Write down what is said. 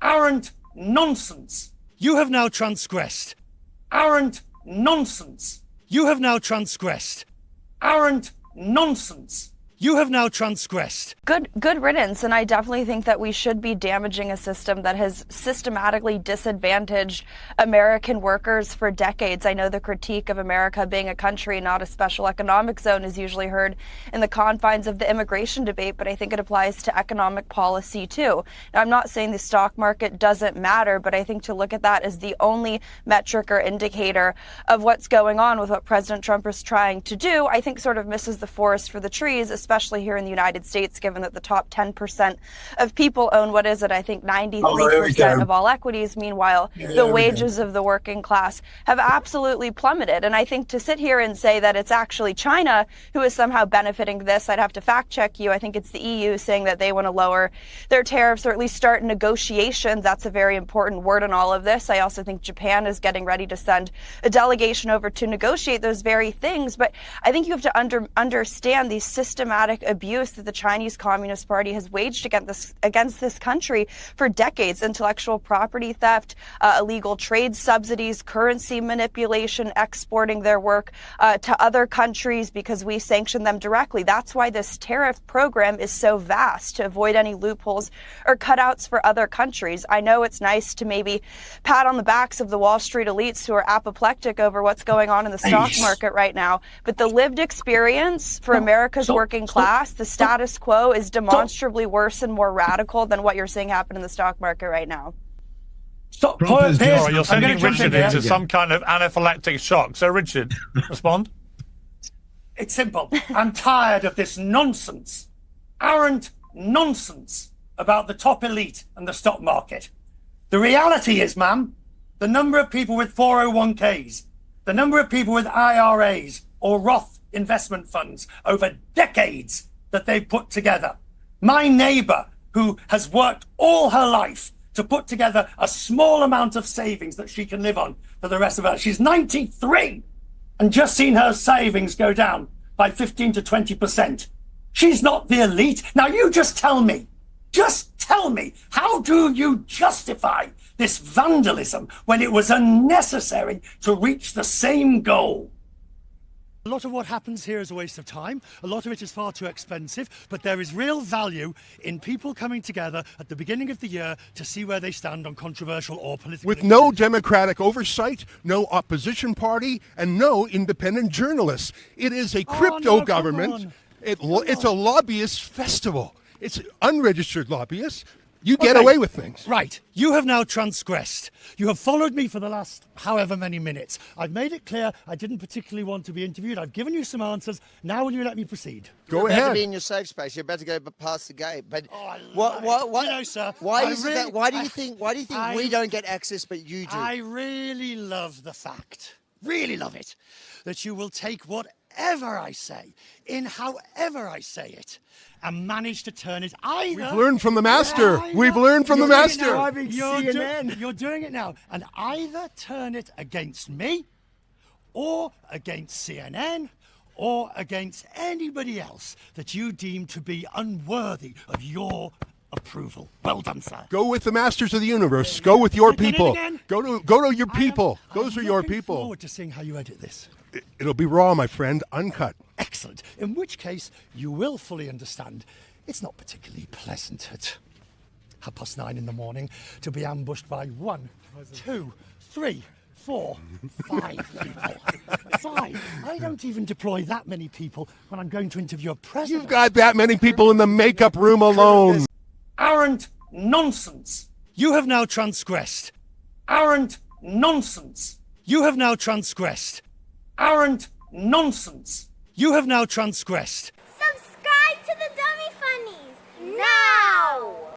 ARRANT NONSENSE. You have now transgressed. ARRANT NONSENSE. You have now transgressed. ARRANT NONSENSE. You have now transgressed. Good riddance, and I definitely think that we should be damaging a system that has systematically disadvantaged American workers for decades. I know the critique of America being a country, not a special economic zone, is usually heard in the confines of the immigration debate, but I think it applies to economic policy too. Now, I'm not saying the stock market doesn't matter, but I think to look at that as the only metric or indicator of what's going on with what President Trump is trying to do, I think sort of misses the forest for the trees, especially here in the United States, given that the top 10% of people own, what is it, I think 93% of all equities. Meanwhile, the wages of the working class have absolutely plummeted. And I think to sit here and say that it's actually China who is somehow benefiting this, I'd have to fact check you. I think it's the EU saying that they want to lower their tariffs or at least start negotiations. That's a very important word in all of this. I also think Japan is getting ready to send a delegation over to negotiate those very things. But I think you have to understand the systematic abuse that the Chinese Communist Party has waged against this country for decades. Intellectual property theft, illegal trade subsidies, currency manipulation, exporting their work to other countries because we sanction them directly. That's why this tariff program is so vast, to avoid any loopholes or cutouts for other countries. I know it's nice to maybe pat on the backs of the Wall Street elites who are apoplectic over what's going on in the stock market right now, but the lived experience for America's working class, the status quo, is demonstrably worse and more radical than what you're seeing happen in the stock market right now. Stop. You're sending Richard into some kind of anaphylactic shock. So, Richard, respond. It's simple. I'm tired of this nonsense. ARRANT nonsense about the top elite and the stock market. The reality is, ma'am, the number of people with 401ks, the number of people with IRAs or Roth investment funds over decades that they've put together. My neighbor, who has worked all her life to put together a small amount of savings that she can live on for the rest of her, she's 93 and just seen her savings go down by 15 to 20%. She's not the elite. Now you just tell me, how do you justify this vandalism when it was unnecessary to reach the same goal? A lot of what happens here is a waste of time. A lot of it is far too expensive, but there is real value in people coming together at the beginning of the year to see where they stand on controversial or political With no democratic oversight, no opposition party, and no independent journalists. It is a crypto government. It's a lobbyist festival. It's unregistered lobbyists. You get away with things. Right. You have now transgressed. You have followed me for the last however many minutes. I've made it clear I didn't particularly want to be interviewed. I've given you some answers. Now will you let me proceed? Go ahead. You're about to be in your safe space. You're about to go past the gate. But what? You know, sir, why is that? Why do you think we don't get access, but you do? I really love the fact, really love it, that you will take whatever I say, in however I say it, and manage to turn it either... We've learned from the master. We've learned from the master. You're doing it now. And either turn it against me, or against CNN, or against anybody else that you deem to be unworthy of your approval. Well done, sir. Go with the masters of the universe. Go with your people. Go to your people. Those are your people. I look forward to seeing how you edit this. It'll be raw, my friend, uncut. Excellent. In which case, you will fully understand it's not particularly pleasant at 9:30 in the morning to be ambushed by 1, 2, 3, 4, 5 people. 5. I don't even deploy that many people when I'm going to interview a president. You've got that many people in the makeup room alone. ARRANT nonsense. You have now transgressed. ARRANT nonsense. You have now transgressed. ARRANT nonsense. You have now transgressed.